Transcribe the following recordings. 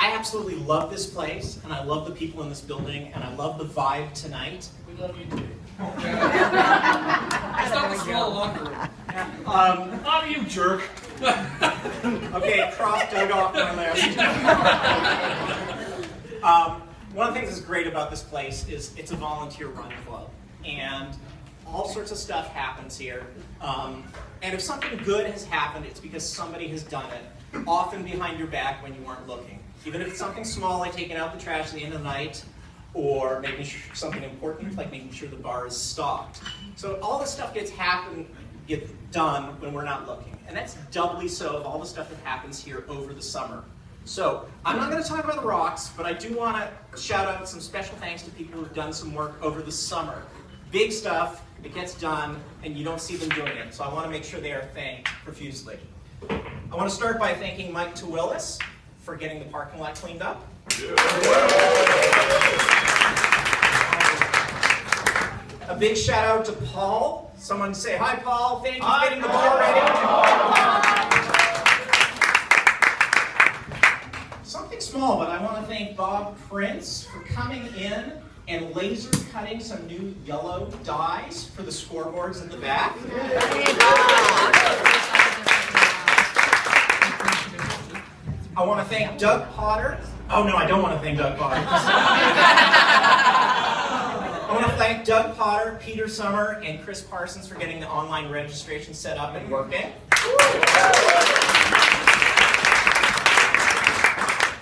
I absolutely love this place, and I love the people in this building, and I love the vibe tonight. We love you too. It's not the small locker room. Oh, you jerk. Okay, cross Doug off my list. One of the things that's great about this place is it's a volunteer run club, and all sorts of stuff happens here. And if something good has happened, it's because somebody has done it, often behind your back when you weren't looking. Even if it's something small like taking out the trash at the end of the night, or making sure something important like making sure the bar is stocked. So all this stuff gets done when we're not looking. And that's doubly so of all the stuff that happens here over the summer. So I'm not going to talk about the rocks, but I do want to shout out some special thanks to people who've done some work over the summer. Big stuff, it gets done, and you don't see them doing it. So I want to make sure they are thanked profusely. I want to start by thanking Mike Tewillis for getting the parking lot cleaned up. A big shout out to Paul. Someone say, hi Paul, thank you for getting the bar ready. Something small, but I want to thank Bob Prince for coming in and laser cutting some new yellow dyes for the scoreboards in the back. I want to thank Doug Potter. Oh no, I don't want to thank Doug Potter. I want to thank Doug Potter, Peter Summer, and Chris Parsons for getting the online registration set up and working.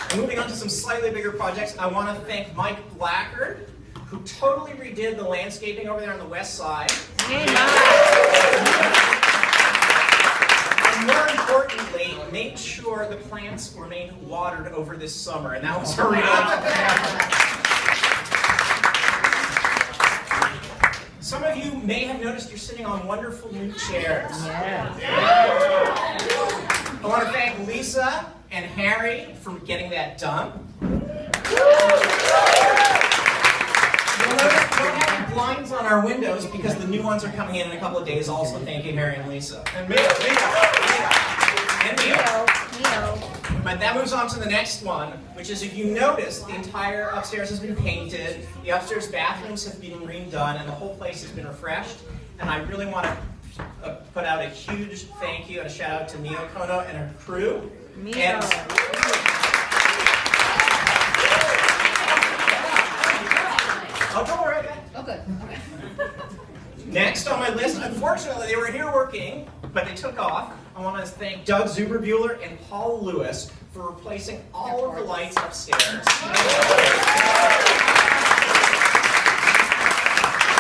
And moving on to some slightly bigger projects, I want to thank Mike Blackard, who totally redid the landscaping over there on the west side. And more importantly, made sure the plants remained watered over this summer, and that was a real Some of you may have noticed you're sitting on wonderful new chairs. I want to thank Lisa and Harry for getting that done. You'll notice we don't have any blinds on our windows because the new ones are coming in a couple of days. Also, thank you, Harry and Lisa. And Mia. But that moves on to the next one, which is, if you notice, the entire upstairs has been painted, the upstairs bathrooms have been redone, and the whole place has been refreshed. And I really want to put out a huge thank you and a shout out to Mio Kono and her crew. Oh, don't worry. Okay. Next on my list, unfortunately, they were here working, but they took off. I want to thank Doug Zuberbuehler and Paul Lewis for replacing all of the lights upstairs.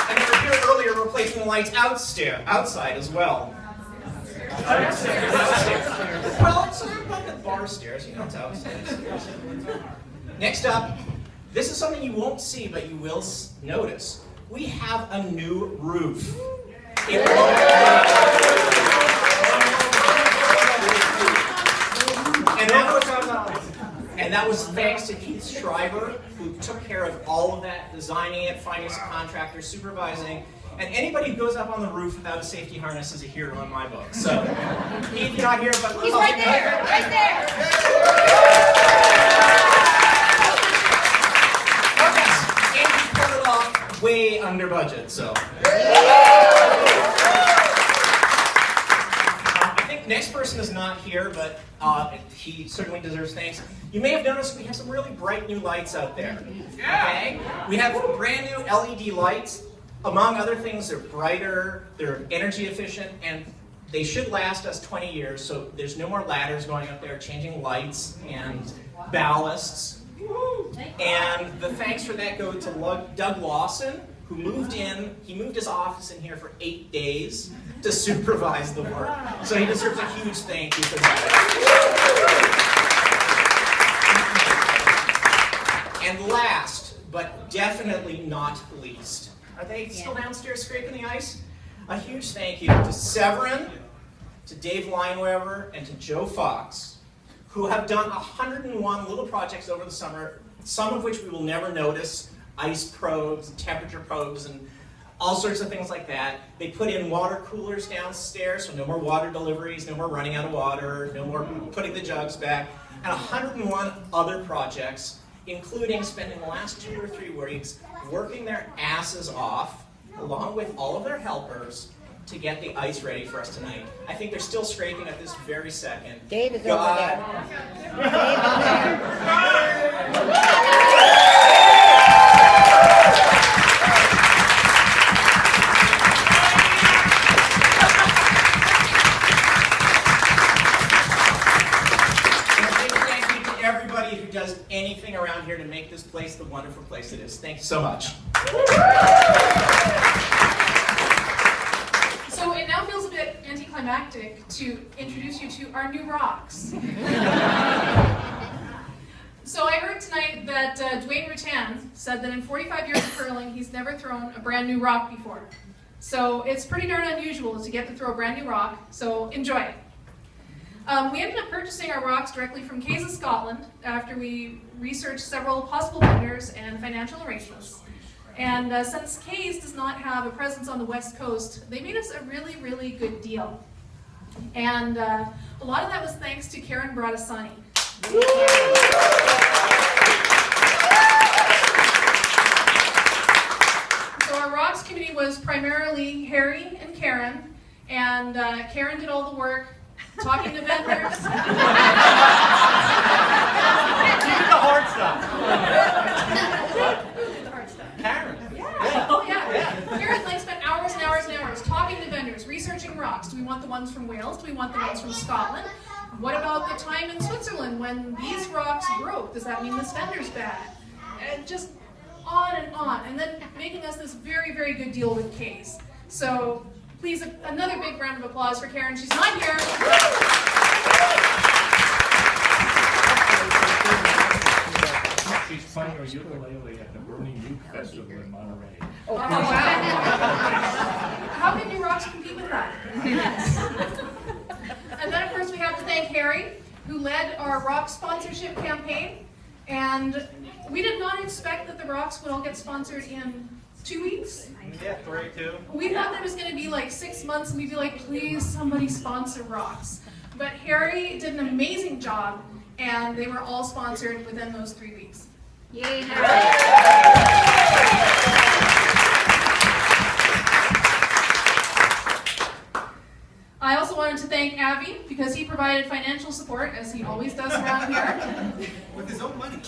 And they were here earlier replacing the lights outside as well. Well, it's sort of like the bar stairs, you know, it's outside. Next up, this is something you won't see, but you will notice. We have a new roof. And that was thanks to Keith Schreiber, who took care of all of that, designing it, finding some contractors, supervising. And anybody who goes up on the roof without a safety harness is a hero in my book. So, Keith, you're not here, but he's right there, right there. And he pulled it off way under budget, so. Next person is not here, but he certainly deserves thanks. You may have noticed we have some really bright new lights out there. Okay? We have brand new LED lights. Among other things, they're brighter, they're energy efficient, and they should last us 20 years, so there's no more ladders going up there, changing lights and ballasts. And the thanks for that go to Doug Lawson, who moved in. He moved his office in here for 8 days to supervise the work. So he deserves a huge thank you for that. And last, but definitely not least, are they still downstairs scraping the ice? A huge thank you to Severin, to Dave Lineweber, and to Joe Fox, who have done 101 little projects over the summer, some of which we will never notice, ice probes, temperature probes, and all sorts of things like that. They put in water coolers downstairs, so no more water deliveries, no more running out of water, no more putting the jugs back. and 101 other projects, including spending the last 2 or 3 weeks working their asses off, along with all of their helpers, to get the ice ready for us tonight. I think they're still scraping at this very second. Dave is over there. Everybody who does anything around here to make this place the wonderful place it is. Thank you so much. So it now feels a bit anticlimactic to introduce you to our new rocks. So I heard tonight that Dwayne Rutan said that in 45 years of curling, he's never thrown a brand new rock before. So it's pretty darn unusual to get to throw a brand new rock, so enjoy it. We ended up purchasing our rocks directly from Case of Scotland after we researched several possible vendors and financial arrangements. And since Case does not have a presence on the West Coast, they made us a really, really good deal. And a lot of that was thanks to Karen Bradasani. So our rocks committee was primarily Harry and Karen Karen did all the work, talking to vendors. You did the hard stuff. Karen. Yeah. Oh yeah. Karen like spent hours and hours and hours talking to vendors, researching rocks. Do we want the ones from Wales? Do we want the ones from Scotland? What about the time in Switzerland when these rocks broke? Does that mean this vendor's bad? And just on, and then making us this very, very good deal with Case. So please, another big round of applause for Karen. She's not here. She's playing her ukulele at the Burning Youth Festival in Monterey. Oh, wow. How can New Rocks compete with that? And then, of course, we have to thank Harry, who led our rock sponsorship campaign. And we did not expect that the rocks would all get sponsored in 2 weeks. Yeah, 3, 2. We thought that it was going to be like 6 months, and we'd be like, please, somebody sponsor rocks. But Harry did an amazing job, and they were all sponsored within those 3 weeks. Yay, I also wanted to thank Avi because he provided financial support, as he always does around here. With his own money.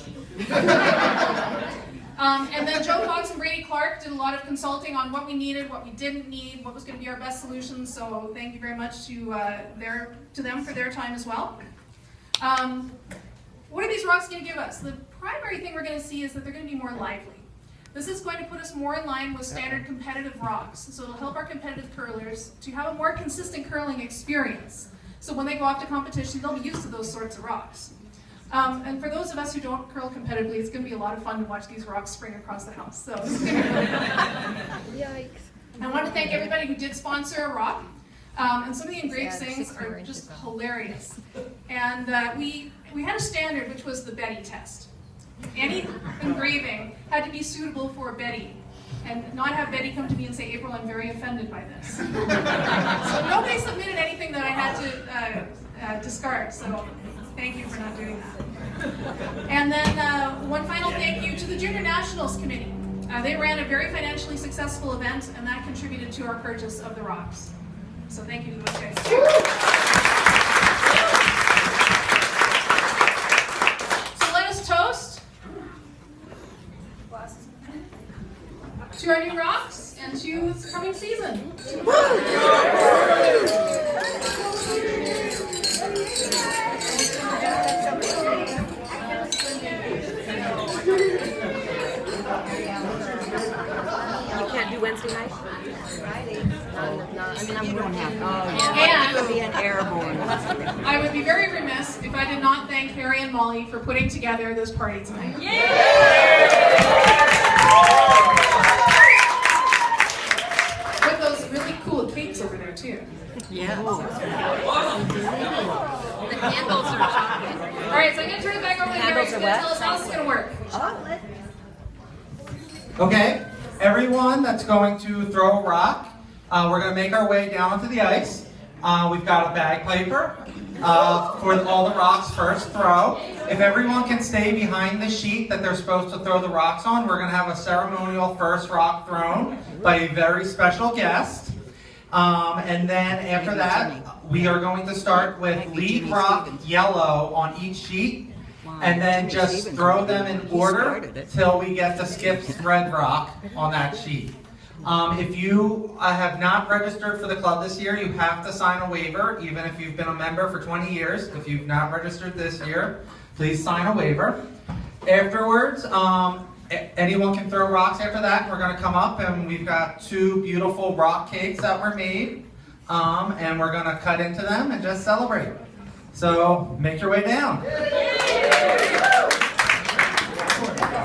And then Joe Fox and Brady Clark did a lot of consulting on what we needed, what we didn't need, what was going to be our best solutions. So thank you very much to them for their time as well. What are these rocks going to give us? The primary thing we're going to see is that they're going to be more lively. This is going to put us more in line with standard competitive rocks. So it'll help our competitive curlers to have a more consistent curling experience. So when they go off to competition, they'll be used to those sorts of rocks. And for those of us who don't curl competitively, it's going to be a lot of fun to watch these rocks spring across the house. So this is going to be really fun. Yikes. I want to thank everybody who did sponsor a rock. And some of the engraved things are just hilarious. And we had a standard, which was the Betty test. Any engraving had to be suitable for Betty, and not have Betty come to me and say, April, I'm very offended by this. So nobody submitted anything that I had to discard, so thank you for not doing that. And then one final thank you to the Junior Nationals Committee. They ran a very financially successful event, and that contributed to our purchase of the rocks. So thank you to those guys too. So let us toast to our new rocks and to this coming season. You can't do Wednesday night? Friday. You don't have to. And It would be an airborne. I would be very remiss if I did not thank Harry and Molly for putting together this party tonight. With those really cool cakes over there too. Yeah. The candles are chocolate. All right, so I'm going to turn it back over to Harry. He's going to tell us how this is going to work. Okay, everyone that's going to throw a rock, we're going to make our way down to the ice. We've got a bagpiper, for all the rocks first throw. If everyone can stay behind the sheet that they're supposed to throw the rocks on, we're going to have a ceremonial first rock thrown by a very special guest. And then after that, we are going to start with lead rock yellow on each sheet, and then just throw them in order till we get to Skip's red rock on that sheet. If you have not registered for the club this year, you have to sign a waiver, even if you've been a member for 20 years. If you've not registered this year, please sign a waiver. Afterwards, anyone can throw rocks after that. We're going to come up and we've got 2 beautiful rock cakes that were made, and we're going to cut into them and just celebrate. So make your way down.